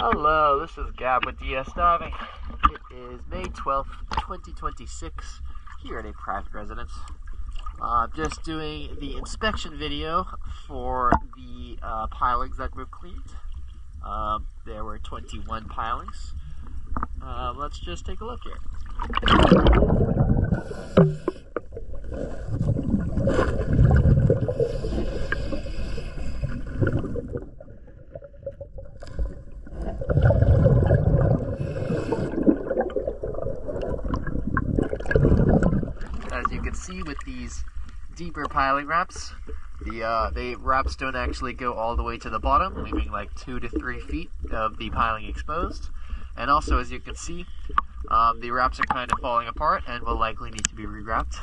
Hello, this is Gab with DS Diving. It is May 12th, 2026, here at a private residence. I'm just doing the inspection video for the pilings that we've cleaned. There were 21 pilings. Let's just take a look here. As you can see with these deeper piling wraps, the wraps don't actually go all the way to the bottom, leaving like 2 to 3 feet of the piling exposed. And also, as you can see, the wraps are kind of falling apart and will likely need to be rewrapped.